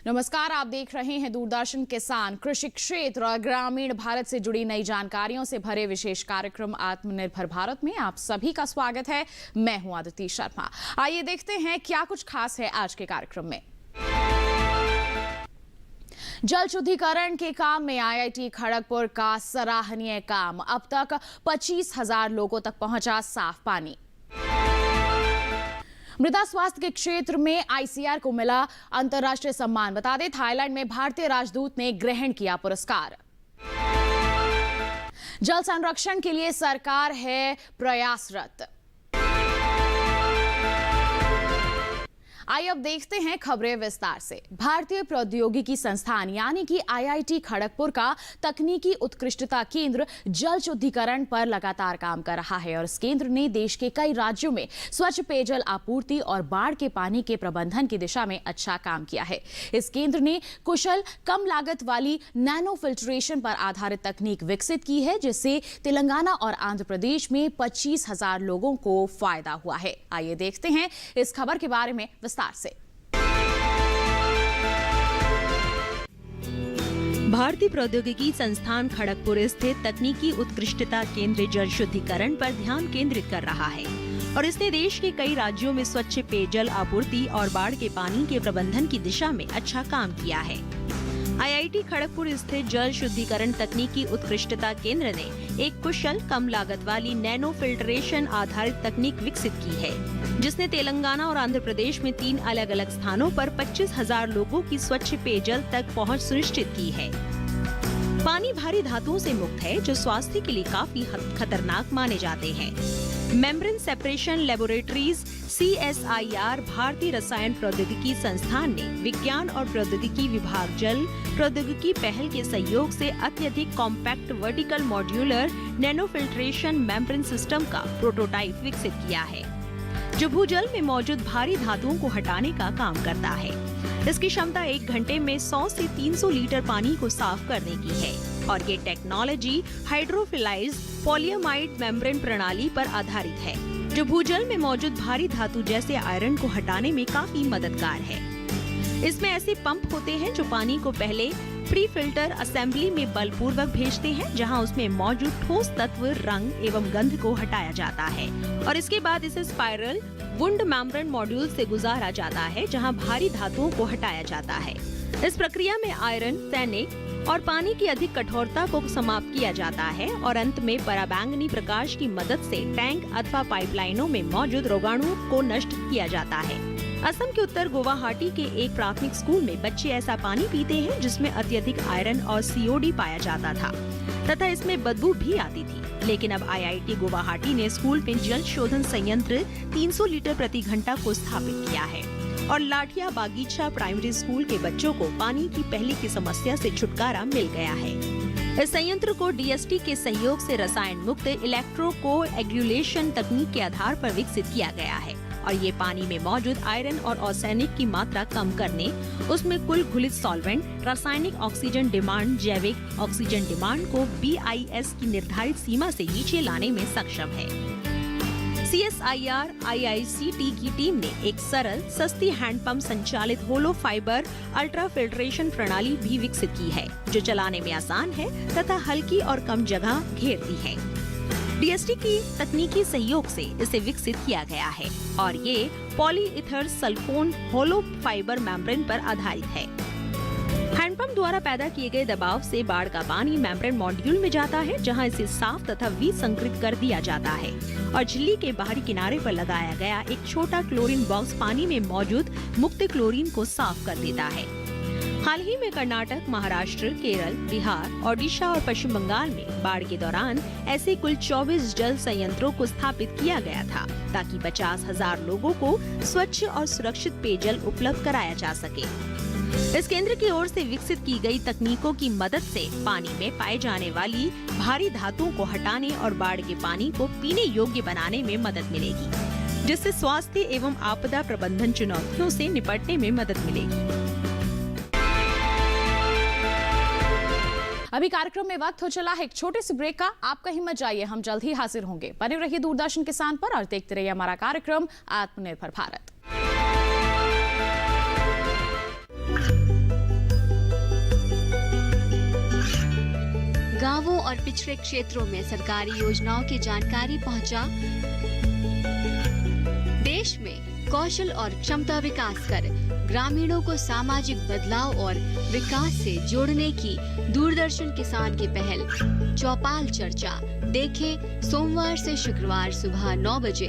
नमस्कार, आप देख रहे हैं दूरदर्शन किसान। कृषि क्षेत्र और ग्रामीण भारत से जुड़ी नई जानकारियों से भरे विशेष कार्यक्रम आत्मनिर्भर भारत में आप सभी का स्वागत है। मैं हूं आदिति शर्मा। आइए देखते हैं क्या कुछ खास है आज के कार्यक्रम में। जल शुद्धिकरण के काम में आईआईटी खड़गपुर का सराहनीय काम। अब तक 25,000 लोगों तक पहुंचा साफ पानी। मृदा स्वास्थ्य के क्षेत्र में आईसीआर को मिला अंतर्राष्ट्रीय सम्मान। बता दें, थाईलैंड में भारतीय राजदूत ने ग्रहण किया पुरस्कार। जल संरक्षण के लिए सरकार है प्रयासरत। आइए अब देखते हैं खबरें विस्तार से। भारतीय प्रौद्योगिकी संस्थान यानी कि आईआईटी खड़गपुर का तकनीकी उत्कृष्टता केंद्र जल शुद्धिकरण पर लगातार काम कर रहा है और इस केंद्र ने देश के कई राज्यों में स्वच्छ पेयजल आपूर्ति और बाढ़ के पानी के प्रबंधन की दिशा में अच्छा काम किया है। इस केंद्र ने कुशल कम लागत वाली नैनो फिल्ट्रेशन पर आधारित तकनीक विकसित की है, जिससे तेलंगाना और आंध्र प्रदेश में 25,000 लोगों को फायदा हुआ है। आइए देखते हैं इस खबर के बारे में से। भारतीय प्रौद्योगिकी संस्थान खड़गपुर स्थित तकनीकी उत्कृष्टता केंद्र जल शुद्धिकरण पर ध्यान केंद्रित कर रहा है और इसने देश के कई राज्यों में स्वच्छ पेयजल आपूर्ति और बाढ़ के पानी के प्रबंधन की दिशा में अच्छा काम किया है। आईआईटी खड़गपुर स्थित जल शुद्धिकरण तकनीकी उत्कृष्टता केंद्र ने एक कुशल कम लागत वाली नैनो फिल्ट्रेशन आधारित तकनीक विकसित की है, जिसने तेलंगाना और आंध्र प्रदेश में 3 अलग अलग स्थानों पर 25,000 लोगों की स्वच्छ पेयजल तक पहुंच सुनिश्चित की है। पानी भारी धातुओं से मुक्त है, जो स्वास्थ्य के लिए काफी खतरनाक माने जाते हैं। मेम्ब्रेन सेपरेशन लेबोरेटरीज CSIR भारतीय रसायन प्रौद्योगिकी संस्थान ने विज्ञान और प्रौद्योगिकी विभाग जल प्रौद्योगिकी पहल के सहयोग से अत्यधिक compact vertical modular nano filtration membrane system का प्रोटोटाइप विकसित किया है, जो भूजल में मौजूद भारी धातुओं को हटाने का काम करता है। इसकी क्षमता 1 घंटे में 100 से 300 लीटर पानी को साफ करने की है और ये टेक्नोलॉजी हाइड्रोफिलाइज्ड पॉलीएमाइड मेम्ब्रेन प्रणाली पर आधारित है, जो भूजल में मौजूद भारी धातु जैसे आयरन को हटाने में काफी मददगार है। इसमें ऐसे पंप होते हैं जो पानी को पहले प्री फिल्टर असेंबली में बलपूर्वक भेजते हैं, जहां उसमें मौजूद ठोस तत्व, रंग एवं गंध को हटाया जाता है और इसके बाद इसे स्पाइरल वुंड मेम्ब्रेन मॉड्यूल से गुजारा जाता है, जहां भारी धातुओं को हटाया जाता है। इस प्रक्रिया में आयरन, सैनिक और पानी की अधिक कठोरता को समाप्त किया जाता है और अंत में पराबैंगनी प्रकाश की मदद से टैंक अथवा पाइपलाइनों में मौजूद रोगाणुओं को नष्ट किया जाता है। असम के उत्तर गुवाहाटी के एक प्राथमिक स्कूल में बच्चे ऐसा पानी पीते हैं जिसमें अत्यधिक आयरन और COD पाया जाता था तथा इसमें बदबू भी आती थी। लेकिन अब आईआईटी गुवाहाटी ने स्कूल में जल शोधन संयंत्र 300 लीटर प्रति घंटा को स्थापित किया है और लाठिया बागीचा प्राइमरी स्कूल के बच्चों को पानी की पहले की समस्या से छुटकारा मिल गया है। इस संयंत्र को DST के सहयोग से रसायन मुक्त इलेक्ट्रो कोएगुलेशन तकनीक के आधार पर विकसित किया गया है और ये पानी में मौजूद आयरन और आर्सेनिक की मात्रा कम करने, उसमें कुल घुलित सॉल्वेंट, रासायनिक ऑक्सीजन डिमांड, जैविक ऑक्सीजन डिमांड को BIS की निर्धारित सीमा से नीचे लाने में सक्षम है। CSIR IICT की टीम ने एक सरल, सस्ती हैंडपंप संचालित होलो फाइबर अल्ट्रा फिल्ट्रेशन प्रणाली भी विकसित की है, जो चलाने में आसान है तथा हल्की और कम जगह घेरती है। DST की तकनीकी सहयोग से इसे विकसित किया गया है और ये पॉलीइथर सल्फोन होलो फाइबर मेम्ब्रेन पर आधारित है। हैंडपंप द्वारा पैदा किए गए दबाव से बाढ़ का पानी मेम्ब्रेन मॉड्यूल में जाता है, जहां इसे साफ तथा विसंकृत कर दिया जाता है और झिल्ली के बाहरी किनारे पर लगाया गया एक छोटा क्लोरीन बॉक्स पानी में मौजूद मुक्त क्लोरीन को साफ कर देता है। हाल ही में कर्नाटक, महाराष्ट्र, केरल, बिहार, ओडिशा और पश्चिम बंगाल में बाढ़ के दौरान ऐसे कुल 24 जल संयंत्रों को स्थापित किया गया था, ताकि 50,000 लोगों को स्वच्छ और सुरक्षित पेयजल उपलब्ध कराया जा सके। इस केंद्र की ओर से विकसित की गई तकनीकों की मदद से पानी में पाए जाने वाली भारी धातुओं को हटाने और बाढ़ के पानी को पीने योग्य बनाने में मदद मिलेगी, जिससे स्वास्थ्य एवं आपदा प्रबंधन चुनौतियों से निपटने में मदद मिलेगी। अभी कार्यक्रम में वक्त हो चला है एक छोटे से ब्रेक का। आप कहीं मत जाइए, हम जल्द ही हाजिर होंगे। बने रहिए दूरदर्शन किसान पर और देखते रहिए हमारा कार्यक्रम आत्मनिर्भर भारत। गांवों और पिछड़े क्षेत्रों में सरकारी योजनाओं की जानकारी पहुंचा। देश में कौशल और क्षमता विकास कर ग्रामीणों को सामाजिक बदलाव और विकास से जोड़ने की दूरदर्शन किसान की पहल चौपाल चर्चा देखें सोमवार से शुक्रवार सुबह 9 बजे।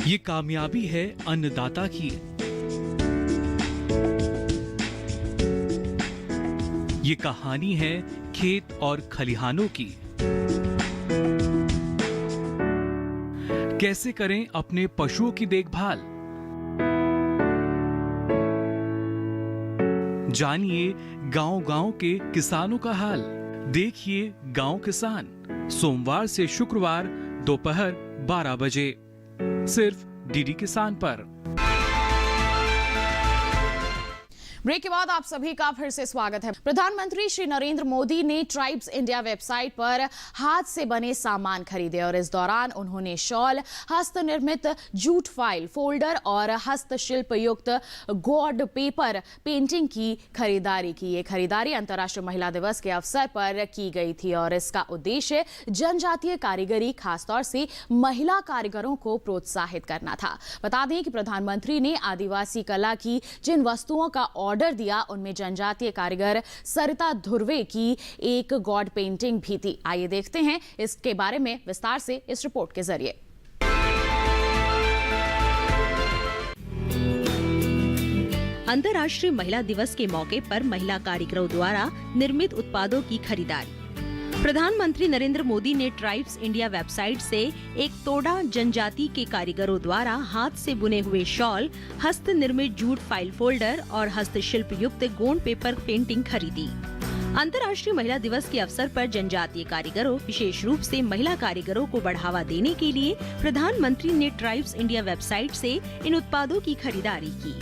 ये कामयाबी है अन्नदाता की। ये कहानी है खेत और खलिहानों की। कैसे करें अपने पशुओं की देखभाल, जानिए गांव-गांव के किसानों का हाल। देखिए गांव किसान सोमवार से शुक्रवार दोपहर 12 बजे सिर्फ डीडी किसान पर। ब्रेक के बाद आप सभी का फिर से स्वागत है। प्रधानमंत्री श्री नरेंद्र मोदी ने ट्राइब्स इंडिया वेबसाइट पर हाथ से बने सामान खरीदे और इस दौरान उन्होंने शॉल, हस्तनिर्मित जूट फाइल फोल्डर और हस्तशिल्प युक्त गॉड पेपर पेंटिंग की खरीदारी की। ये खरीदारी अंतर्राष्ट्रीय महिला दिवस के अवसर पर की गई थी और इसका उद्देश्य जनजातीय कारीगरी, खासतौर से महिला कारीगरों को प्रोत्साहित करना था। बता दें कि प्रधानमंत्री ने आदिवासी कला की जिन वस्तुओं का ऑर्डर दिया उनमें जनजातीय कारीगर सरिता धुर्वे की एक गॉड पेंटिंग भी थी। आइए देखते हैं इसके बारे में विस्तार से इस रिपोर्ट के जरिए। अंतर्राष्ट्रीय महिला दिवस के मौके पर महिला कारीगरों द्वारा निर्मित उत्पादों की खरीदारी। प्रधानमंत्री नरेंद्र मोदी ने ट्राइब्स इंडिया वेबसाइट से एक तोड़ा जनजाति के कारीगरों द्वारा हाथ से बुने हुए शॉल, हस्त निर्मित जूट फाइल फोल्डर और हस्तशिल्प युक्त गोंड पेपर पेंटिंग खरीदी। अंतर्राष्ट्रीय महिला दिवस के अवसर पर जनजातीय कारीगरों, विशेष रूप से महिला कारीगरों को बढ़ावा देने के लिए प्रधानमंत्री ने ट्राइब्स इंडिया वेबसाइट से इन उत्पादों की खरीदारी की।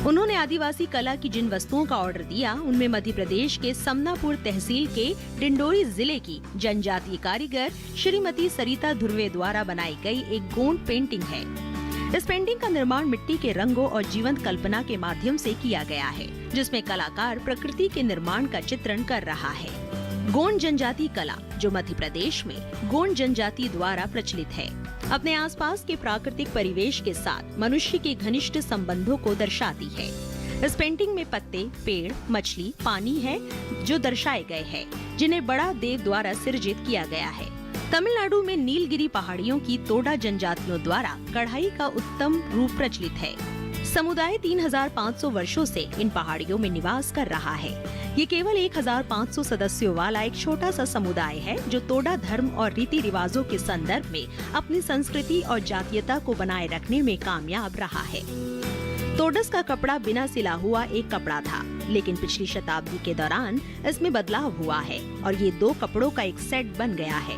उन्होंने आदिवासी कला की जिन वस्तुओं का ऑर्डर दिया उनमें मध्य प्रदेश के समनापुर तहसील के डिंडोरी जिले की जनजातीय कारीगर श्रीमती सरिता धुर्वे द्वारा बनाई गई एक गोंड पेंटिंग है। इस पेंटिंग का निर्माण मिट्टी के रंगों और जीवंत कल्पना के माध्यम से किया गया है, जिसमें कलाकार प्रकृति के निर्माण का चित्रण कर रहा है। गोंड जनजाति कला, जो मध्य प्रदेश में गोंड जनजाति द्वारा प्रचलित है, अपने आसपास के प्राकृतिक परिवेश के साथ मनुष्य के घनिष्ठ संबंधों को दर्शाती है। इस पेंटिंग में पत्ते, पेड़, मछली, पानी है जो दर्शाए गए हैं, जिन्हें बड़ा देव द्वारा सृजित किया गया है। तमिलनाडु में नीलगिरी पहाड़ियों की तोड़ा जनजातियों द्वारा कढ़ाई का उत्तम रूप प्रचलित है। समुदाय 3500 वर्षों से इन पहाड़ियों में निवास कर रहा है। ये केवल 1500 सदस्यों वाला एक छोटा सा समुदाय है जो तोड़ा धर्म और रीति रिवाजों के संदर्भ में अपनी संस्कृति और जातीयता को बनाए रखने में कामयाब रहा है। तोड़स का कपड़ा बिना सिला हुआ एक कपड़ा था, लेकिन पिछली शताब्दी के दौरान इसमें बदलाव हुआ है और ये 2 कपड़ों का एक सेट बन गया है।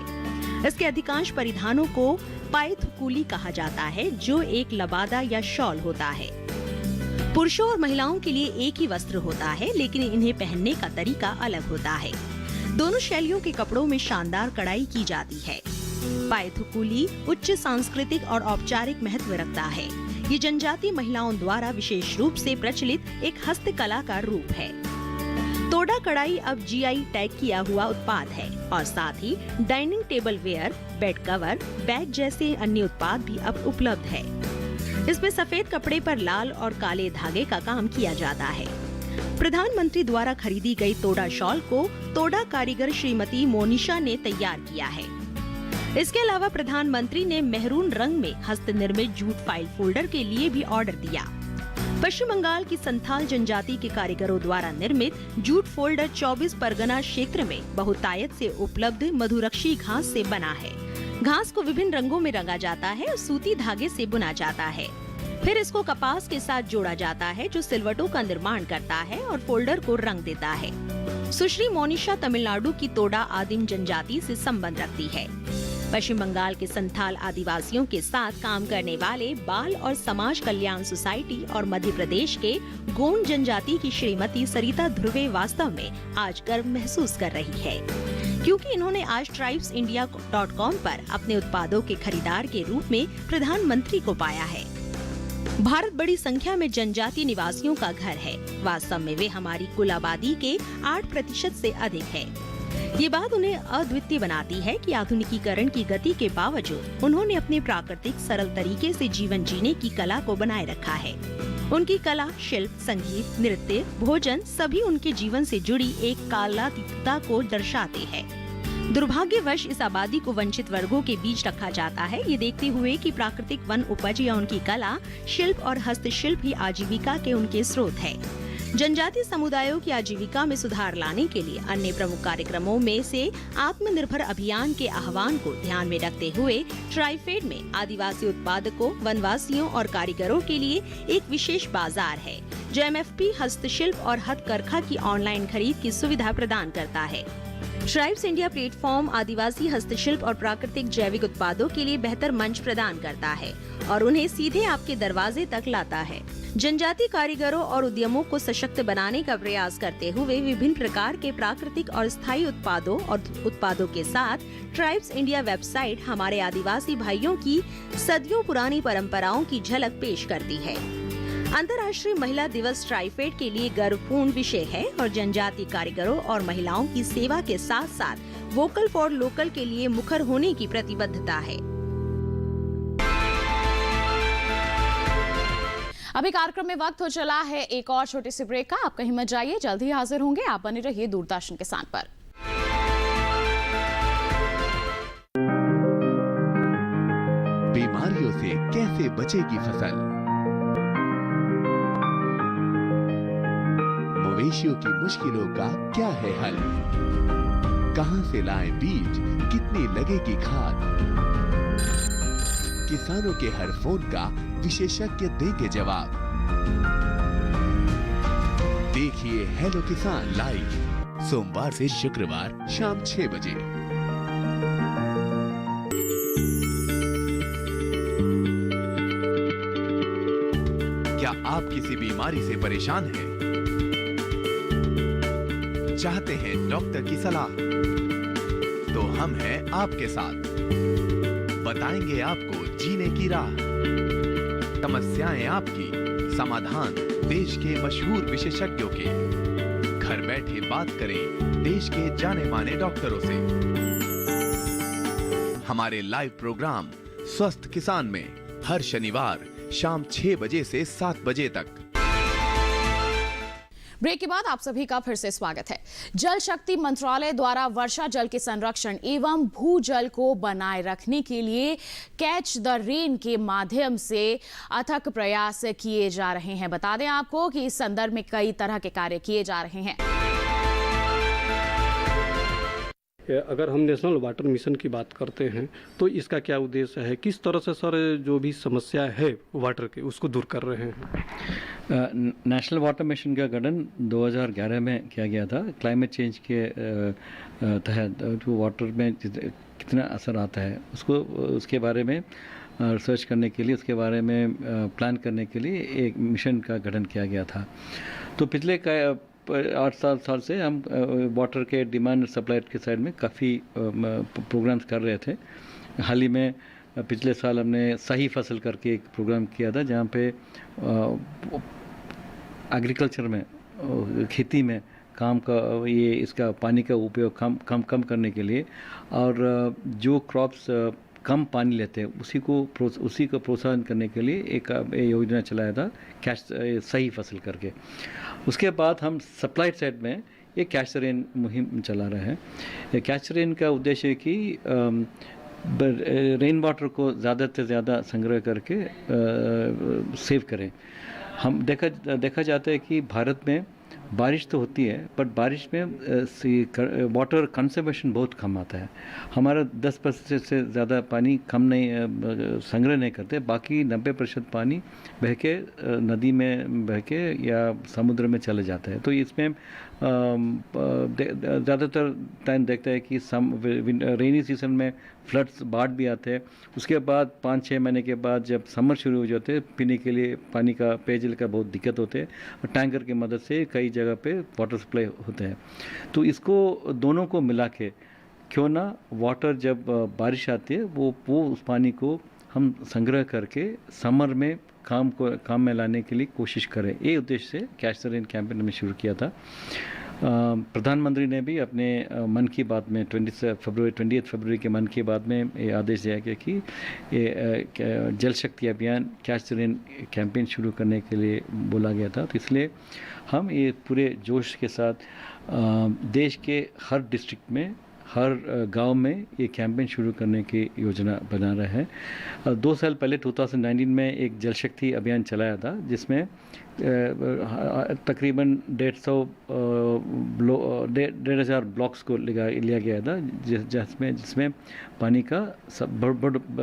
इसके अधिकांश परिधानों को पायथुकुली कहा जाता है, जो एक लबादा या शॉल होता है। पुरुषों और महिलाओं के लिए एक ही वस्त्र होता है, लेकिन इन्हें पहनने का तरीका अलग होता है। दोनों शैलियों के कपड़ों में शानदार कढ़ाई की जाती है। पायथुकुली उच्च सांस्कृतिक और औपचारिक महत्व रखता है। ये जनजातीय महिलाओं द्वारा विशेष रूप से प्रचलित एक हस्तकला का रूप है। तोड़ा कढ़ाई अब जीआई टैग किया हुआ उत्पाद है और साथ ही dining tableware, bed cover, bag जैसे अन्य उत्पाद भी अब उपलब्ध है। इसमें सफेद कपड़े पर लाल और काले धागे का काम किया जाता है। प्रधानमंत्री द्वारा खरीदी गई तोड़ा शॉल को तोड़ा कारीगर श्रीमती मोनिशा ने तैयार किया है। इसके अलावा प्रधानमंत्री ने मेहरून रंग में हस्त निर्मित जूट फाइल फोल्डर के लिए भी ऑर्डर दिया। पश्चिम बंगाल की संथाल जनजाति के कारीगरों द्वारा निर्मित जूट फोल्डर 24 परगना क्षेत्र में बहुतायत से उपलब्ध मधुरक्षी घास से बना है। घास को विभिन्न रंगों में रंगा जाता है और सूती धागे से बुना जाता है। फिर इसको कपास के साथ जोड़ा जाता है, जो सिलवटों का निर्माण करता है और फोल्डर को रंग देता है। सुश्री मोनिशा तमिलनाडु की तोड़ा आदिम जनजाति से संबंध रखती है। पश्चिम बंगाल के संथाल आदिवासियों के साथ काम करने वाले बाल और समाज कल्याण सोसाइटी और मध्य प्रदेश के गोंड जनजाति की श्रीमती सरिता धुर्वे वास्तव में आज गर्व महसूस कर रही है, क्योंकि इन्होंने आज tribesindia.com पर अपने उत्पादों के खरीदार के रूप में प्रधानमंत्री को पाया है। भारत बड़ी संख्या में जनजाति निवासियों का घर है। वास्तव में वे हमारी कुल आबादी के 8% से अधिक है। ये बात उन्हें अद्वितीय बनाती है कि आधुनिकीकरण की गति के बावजूद उन्होंने अपने प्राकृतिक सरल तरीके से जीवन जीने की कला को बनाए रखा है। उनकी कला, शिल्प, संगीत, नृत्य, भोजन सभी उनके जीवन से जुड़ी एक कालातीतता को दर्शाते हैं। दुर्भाग्यवश इस आबादी को वंचित वर्गों के बीच रखा जाता है, ये देखते हुए कि प्राकृतिक वन उपज या उनकी कला, शिल्प और हस्तशिल्प ही आजीविका के उनके स्रोत है। जनजातीय समुदायों की आजीविका में सुधार लाने के लिए अन्य प्रमुख कार्यक्रमों में से आत्मनिर्भर अभियान के आह्वान को ध्यान में रखते हुए ट्राइफेड में आदिवासी उत्पादकों, वनवासियों और कारीगरों के लिए एक विशेष बाजार है जो MFP, हस्तशिल्प और हथकरघा की ऑनलाइन खरीद की सुविधा प्रदान करता है। ट्राइब्स इंडिया प्लेटफॉर्म आदिवासी हस्तशिल्प और प्राकृतिक जैविक उत्पादों के लिए बेहतर मंच प्रदान करता है और उन्हें सीधे आपके दरवाजे तक लाता है। जनजातीय कारीगरों और उद्यमों को सशक्त बनाने का प्रयास करते हुए विभिन्न प्रकार के प्राकृतिक और स्थायी उत्पादों के साथ ट्राइब्स इंडिया वेबसाइट हमारे आदिवासी भाइयों की सदियों पुरानी परंपराओं की झलक पेश करती है। अंतर्राष्ट्रीय महिला दिवस ट्राइफेड के लिए गर्वपूर्ण विषय है और जनजातीय कारीगरों और महिलाओं की सेवा के साथ साथ वोकल फॉर लोकल के लिए मुखर होने की प्रतिबद्धता है। अभी कार्यक्रम में वक्त हो चला है एक और छोटी सी ब्रेक का। आप कहीं मत जाइए, जल्द ही हाजिर होंगे। आप बने रहिए दूरदर्शन किसान पर। बीमारियों से कैसे बचेगी फसल? मवेशियों की मुश्किलों का क्या है हल? कहां से लाएं बीज, कितनी लगेगी खाद? किसानों के हर फोन का विशेषज्ञ देंगे जवाब। देखिए हेलो किसान लाइव सोमवार से शुक्रवार शाम 6 बजे। क्या आप किसी बीमारी से परेशान हैं? चाहते हैं डॉक्टर की सलाह? तो हम हैं आपके साथ, बताएंगे आपको जीने की राह। समस्याएं आपकी, समाधान देश के मशहूर विशेषज्ञों के। घर बैठे बात करें देश के जाने माने डॉक्टरों से। हमारे लाइव प्रोग्राम स्वस्थ किसान में हर शनिवार शाम 6 बजे से 7 बजे तक। ब्रेक के बाद आप सभी का फिर से स्वागत है। जल शक्ति मंत्रालय द्वारा वर्षा जल के संरक्षण एवं भूजल को बनाए रखने के लिए कैच द रेन के माध्यम से अथक प्रयास किए जा रहे हैं। बता दें आपको कि इस संदर्भ में कई तरह के कार्य किए जा रहे हैं। अगर हम नेशनल वाटर मिशन की बात करते हैं तो इसका क्या उद्देश्य है, किस तरह से सर जो भी समस्या है वाटर की उसको दूर कर रहे हैं? नेशनल वाटर मिशन का गठन 2011 में किया गया था। क्लाइमेट चेंज के तहत जो वाटर में कितना असर आता है उसके बारे में रिसर्च करने के लिए, उसके बारे में प्लान करने के लिए एक मिशन का गठन किया गया था। तो पिछले 8 साल से हम वाटर के डिमांड सप्लाई के साइड में काफ़ी प्रोग्राम्स कर रहे थे। हाल ही में पिछले साल हमने सही फसल करके एक प्रोग्राम किया था जहाँ पे एग्रीकल्चर में, खेती में काम का इसका पानी का उपयोग कम करने के लिए और जो क्रॉप्स कम पानी लेते हैं उसी को प्रोत्साहन करने के लिए एक योजना चलाया था, कैच सही फसल करके। उसके बाद हम सप्लाई साइड में ये कैच रेन मुहिम चला रहे हैं। कैच रेन का उद्देश्य है कि रेन वाटर को ज़्यादा से ज़्यादा संग्रह करके सेव करें। हम देखा जाता है कि भारत में बारिश तो होती है बट बारिश में वाटर कंजर्वेशन बहुत कम आता है। हमारा 10% से ज़्यादा पानी संग्रह नहीं करते, बाकी 90% पानी बह के नदी में बह के या समुद्र में चले जाता है। तो इसमें ज़्यादातर टाइम देखता है कि रेनी सीजन में फ्लड्स, बाढ़ भी आते हैं। उसके बाद 5-6 महीने के बाद जब समर शुरू हो जाते हैं, पीने के लिए पानी का, पेयजल का बहुत दिक्कत होते हैं और टैंकर की मदद से कई जगह पे वाटर सप्लाई होते हैं। तो इसको दोनों को मिला के क्यों ना वाटर जब बारिश आती है वो उस पानी को हम संग्रह करके समर में काम में लाने के लिए कोशिश करें। ये उद्देश्य से कैच द रेन कैंपेन में शुरू किया था। प्रधानमंत्री ने भी अपने मन की बात में 20 फरवरी के मन की बात में ये आदेश दिया गया कि ये जल शक्ति अभियान कैच द रेन कैंपेन शुरू करने के लिए बोला गया था। तो इसलिए हम ये पूरे जोश के साथ देश के हर डिस्ट्रिक्ट में, हर गांव में ये कैंपेन शुरू करने की योजना बना रहे हैं। 2 साल पहले 2019 में एक जल शक्ति अभियान चलाया था, जिसमें तकरीबन 1,500 ब्लॉक्स को लिया गया था, जिसमें पानी का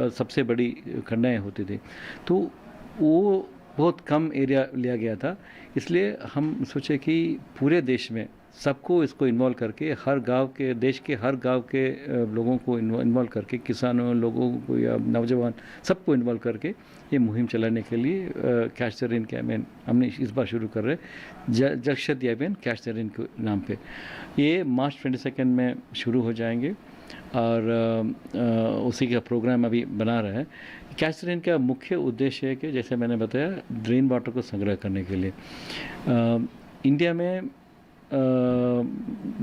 सबसे बड़ी खंडाएँ होती थी। तो वो बहुत कम एरिया लिया गया था। इसलिए हम सोचे कि पूरे देश में सबको इसको इन्वॉल्व करके, हर गांव के, देश के हर गांव के लोगों को इन्वॉल्व करके, किसानों, लोगों को या नौजवान, सबको इन्वॉल्व करके ये मुहिम चलाने के लिए कैच द रेन कैंपेन हमने इस बार शुरू कर रहे हैं। जल शक्ति अभियान कैच द रेन के नाम पे ये मार्च 22 में शुरू हो जाएंगे और उसी का प्रोग्राम अभी बना रहे हैं। कैच द रेन का मुख्य उद्देश्य है कि जैसे मैंने बताया, ड्रेन वाटर को संग्रह करने के लिए इंडिया में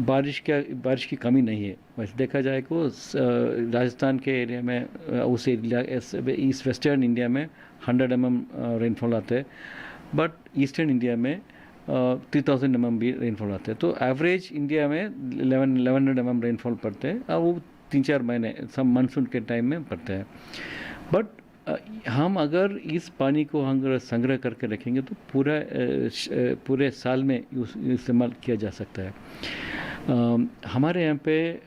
बारिश की कमी नहीं है। वैसे देखा जाए को राजस्थान के एरिया में, उस ईस्ट वेस्टर्न इंडिया में 100 mm रेनफॉल आता है, बट ईस्टर्न इंडिया में 3000 mm भी रेनफॉल आता है। तो एवरेज इंडिया में 1100 mm रेनफॉल पड़ते हैं और वो 3-4 महीने सब मानसून के टाइम में पड़ते हैं। बट हम अगर इस पानी को हम संग्रह करके रखेंगे तो पूरे साल में इस्तेमाल किया जा सकता है। हमारे यहाँ पे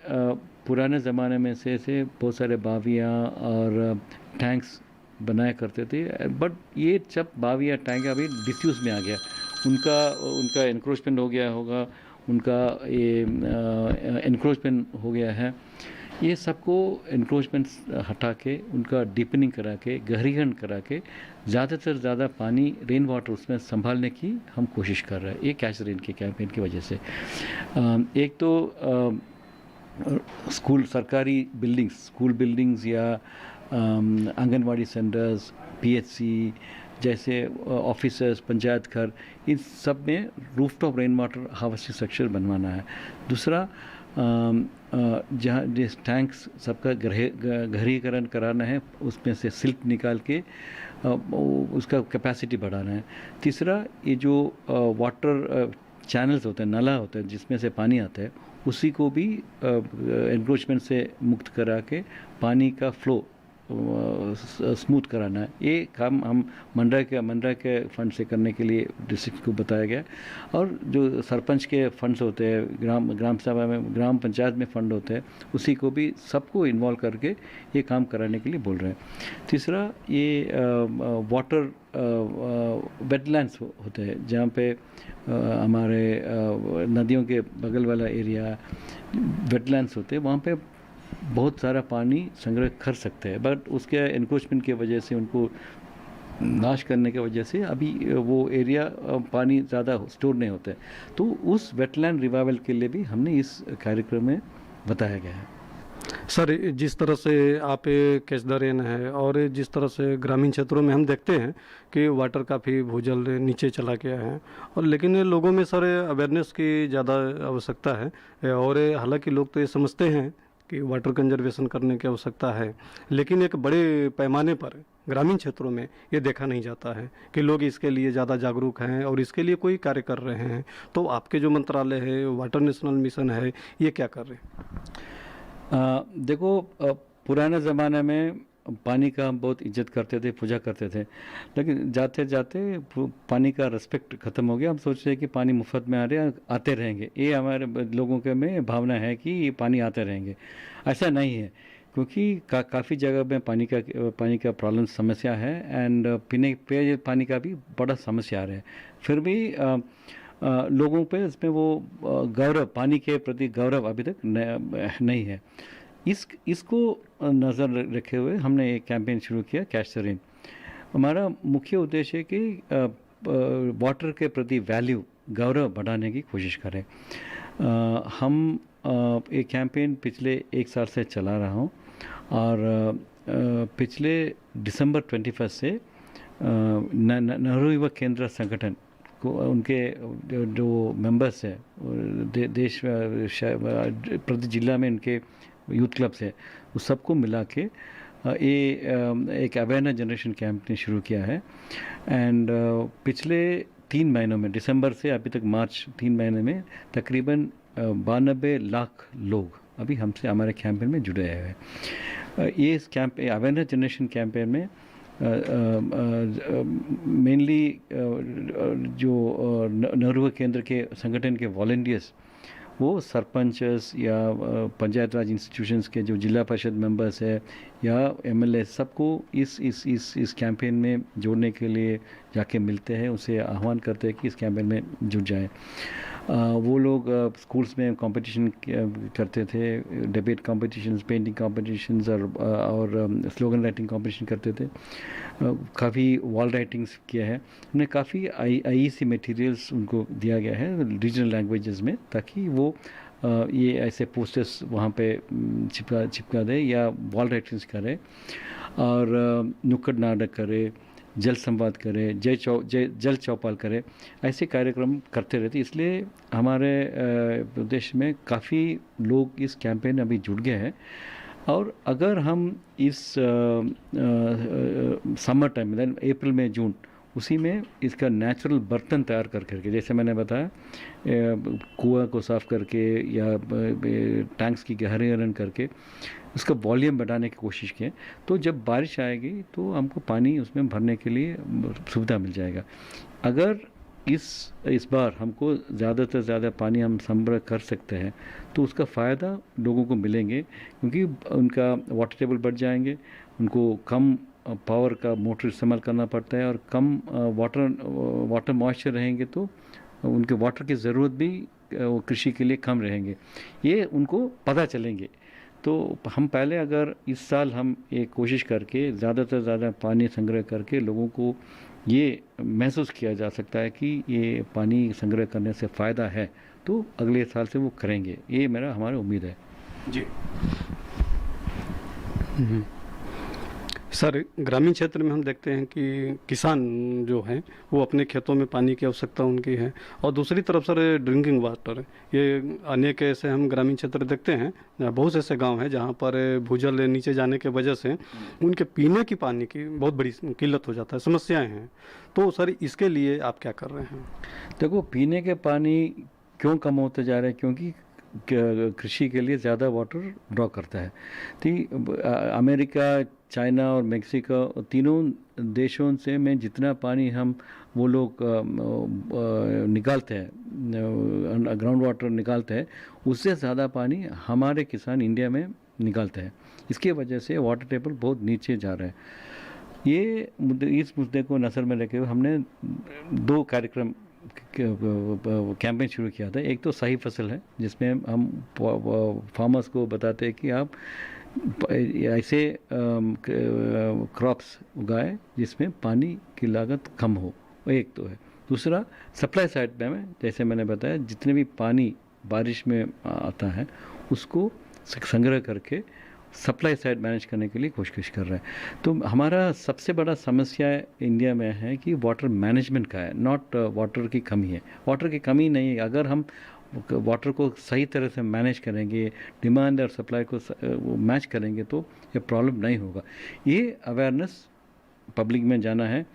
पुराने ज़माने में से बहुत सारे बावियाँ और टैंक्स बनाया करते थे, बट ये सब बावियाँ टैंक अभी डिसयूज़ में आ गया। उनका एनक्रोचमेंट हो गया होगा, उनका ये एनक्रोचमेंट हो गया है। ये सबको एनक्रोचमेंट हटा के, उनका डीपनिंग करा के, गहरीकरण करा के ज़्यादा से ज़्यादा पानी, रेन वाटर उसमें संभालने की हम कोशिश कर रहे हैं, ये कैच द रेन के कैंपेन की वजह से। एक तो सरकारी स्कूल बिल्डिंग्स या आंगनवाड़ी सेंटर्स, PHC जैसे ऑफिसर्स, पंचायत घर, इन सब में rooftop rain water harvesting structure बनवाना है। दूसरा, जहाँ जिस टैंक्स सबका गहरीकरण कराना है, उसमें से सिल्ट निकाल के उसका कैपेसिटी बढ़ाना है। तीसरा, ये जो वाटर चैनल्स होते हैं, नाला होता है जिसमें से पानी आता है, उसी को भी एनक्रोचमेंट से मुक्त करा के पानी का फ्लो स्मूथ कराना है। ये काम हम मनरेगा के फंड से करने के लिए डिस्ट्रिक्ट को बताया गया। और जो सरपंच के फंड्स होते हैं, ग्राम सभा में, ग्राम पंचायत में फंड होते हैं, उसी को भी सबको इन्वॉल्व करके ये काम कराने के लिए बोल रहे हैं। तीसरा, ये वाटर वेटलैंड्स होते हैं, जहाँ पे हमारे नदियों के बगल वाला एरिया वेटलैंड्स होते हैं, वहाँ पे बहुत सारा पानी संग्रह कर सकते हैं, बट उसके एनक्रोचमेंट की वजह से, उनको नाश करने की वजह से अभी वो एरिया पानी ज़्यादा स्टोर नहीं होता है। तो उस वेटलैंड रिवाइवल के लिए भी हमने इस कार्यक्रम में बताया गया है। सर, जिस तरह से आप कैच द रेन है और जिस तरह से ग्रामीण क्षेत्रों में हम देखते हैं कि वाटर काफ़ी भूजल नीचे चला गया है, और लेकिन लोगों में सर अवेयरनेस की ज़्यादा आवश्यकता है। और हालांकि लोग तो ये समझते हैं कि वाटर कंजर्वेशन करने की आवश्यकता है, लेकिन एक बड़े पैमाने पर ग्रामीण क्षेत्रों में ये देखा नहीं जाता है कि लोग इसके लिए ज़्यादा जागरूक हैं और इसके लिए कोई कार्य कर रहे हैं। तो आपके जो मंत्रालय है, वाटर नेशनल मिशन है, ये क्या कर रहे हैं? देखो, पुराने ज़माने में पानी का हम बहुत इज्जत करते थे, पूजा करते थे, लेकिन जाते जाते पानी का रिस्पेक्ट ख़त्म हो गया। हम सोच रहे हैं कि पानी मुफ्त में आ रहे हैं, आते रहेंगे। ये हमारे लोगों के में भावना है कि ये पानी आते रहेंगे। ऐसा नहीं है, क्योंकि काफ़ी जगह में पानी का प्रॉब्लम समस्या है, एंड पेय पानी का भी बड़ा समस्या आ रहा है। फिर भी लोगों पे इसमें वो गौरव, पानी के प्रति गौरव अभी तक नहीं है। इसको नज़र रखे हुए हमने एक कैंपेन शुरू किया, कैच द रेन। हमारा मुख्य उद्देश्य है कि वाटर के प्रति वैल्यू, गौरव बढ़ाने की कोशिश करें। हम एक कैंपेन पिछले 1 साल से चला रहा हूँ, और पिछले दिसंबर 21 से नेहरू युवा केंद्र संगठन को उनके जो मेंबर्स है देश प्रति जिला में इनके यूथ क्लब्स है उस सबको मिला के ये एक अवेयरनेस जनरेशन कैंप ने शुरू किया है। एंड पिछले 3 महीनों में दिसंबर से अभी तक मार्च 3 महीने में तकरीबन 92 लाख लोग अभी हमसे हमारे कैंपेन में जुड़े हैं। ये इस कैंप अवेयरनेस जनरेशन कैंपेन में मेनली जो नेहरू केंद्र के संगठन के वॉलंटियर्स वो सरपंचस या पंचायत राज इंस्टीट्यूशंस के जो जिला परिषद मेंबर्स है या एमएलए सबको इस कैंपेन में जोड़ने के लिए जाके मिलते हैं, उसे आह्वान करते हैं कि इस कैंपेन में जुट जाएं। वो लोग स्कूल्स में कंपटीशन करते थे, डिबेट कॉम्पिटिशन्स, पेंटिंग कॉम्पिटिशन्स और स्लोगन राइटिंग कंपटीशन करते थे। काफ़ी वॉल राइटिंग्स किया है उन्हें, काफ़ी आईईसी मटेरियल्स उनको दिया गया है रीजनल लैंग्वेजेस में, ताकि वो ये ऐसे पोस्टर्स वहाँ पे चिपका दे या वॉल राइटिंग्स करे और नुक्कड़ नाटक करे, जल संवाद करे, जल चौपाल करे, ऐसे कार्यक्रम करते रहते। इसलिए हमारे प्रदेश में काफ़ी लोग इस कैंपेन अभी जुड़ गए हैं। और अगर हम इस समर टाइम में अप्रैल में जून उसी में इसका नेचुरल बर्तन तैयार करके, जैसे मैंने बताया कुआं को साफ़ करके या टैंक्स की गहरीकरण करके उसका वॉल्यूम बढ़ाने की कोशिश की, तो जब बारिश आएगी तो हमको पानी उसमें भरने के लिए सुविधा मिल जाएगा। अगर इस बार हमको ज़्यादा से ज़्यादा पानी हम संग्रह कर सकते हैं तो उसका फ़ायदा लोगों को मिलेंगे, क्योंकि उनका वाटर टेबल बढ़ जाएंगे, उनको कम पावर का मोटर इस्तेमाल करना पड़ता है और कम वाटर मॉइस्चर रहेंगे तो उनके वाटर की ज़रूरत भी कृषि के लिए कम रहेंगे, ये उनको पता चलेंगे। तो हम पहले अगर इस साल हम एक कोशिश करके ज़्यादा से ज़्यादा पानी संग्रह करके लोगों को ये महसूस किया जा सकता है कि ये पानी संग्रह करने से फ़ायदा है, तो अगले साल से वो करेंगे, ये हमारी उम्मीद है। जी सर, ग्रामीण क्षेत्र में हम देखते हैं कि किसान जो हैं वो अपने खेतों में पानी की आवश्यकता उनकी है, और दूसरी तरफ सर ड्रिंकिंग वाटर, ये अनेक ऐसे हम ग्रामीण क्षेत्र देखते हैं, बहुत ऐसे गांव हैं जहां पर भूजल नीचे जाने के वजह से उनके पीने की पानी की बहुत बड़ी किल्लत हो जाता है, समस्याएं हैं। तो सर इसके लिए आप क्या कर रहे हैं? देखो, पीने के पानी क्यों कम होते जा रहे हैं? क्योंकि कृषि के लिए ज़्यादा वाटर ड्रॉ करता है। तो अमेरिका, चाइना और मेक्सिको तीनों देशों से में जितना पानी वो लोग निकालते हैं, ग्राउंड वाटर निकालते हैं, उससे ज़्यादा पानी हमारे किसान इंडिया में निकालते हैं। इसकी वजह से वाटर टेबल बहुत नीचे जा रहा है। इस मुद्दे को नज़र में रखे हुए हमने 2 कार्यक्रम कैंपेन शुरू किया था। एक तो सही फसल है, जिसमें हम फार्मर्स को बताते हैं कि आप ऐसे क्रॉप्स उगाएं जिसमें पानी की लागत कम हो, एक तो है। दूसरा, सप्लाई साइड में जैसे मैंने बताया, जितने भी पानी बारिश में आता है उसको संग्रह करके सप्लाई साइड मैनेज करने के लिए कोशिश कर रहे हैं। तो हमारा सबसे बड़ा समस्या इंडिया में है कि वाटर मैनेजमेंट का है, नॉट वाटर की कमी है। वाटर की कमी नहीं है, अगर हम वाटर को सही तरह से मैनेज करेंगे, डिमांड और सप्लाई को मैच करेंगे, तो ये प्रॉब्लम नहीं होगा। ये अवेयरनेस पब्लिक में जाना है।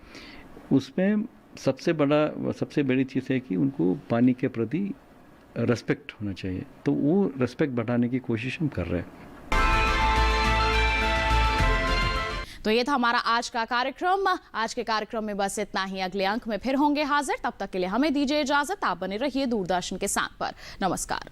उसमें सबसे बड़ी चीज़ है कि उनको पानी के प्रति रेस्पेक्ट होना चाहिए, तो वो रेस्पेक्ट बढ़ाने की कोशिश हम कर रहे हैं। तो ये था हमारा आज का कार्यक्रम। आज के कार्यक्रम में बस इतना ही। अगले अंक में फिर होंगे हाजिर, तब तक के लिए हमें दीजिए इजाजत। आप बने रहिए दूरदर्शन के साथ पर। नमस्कार।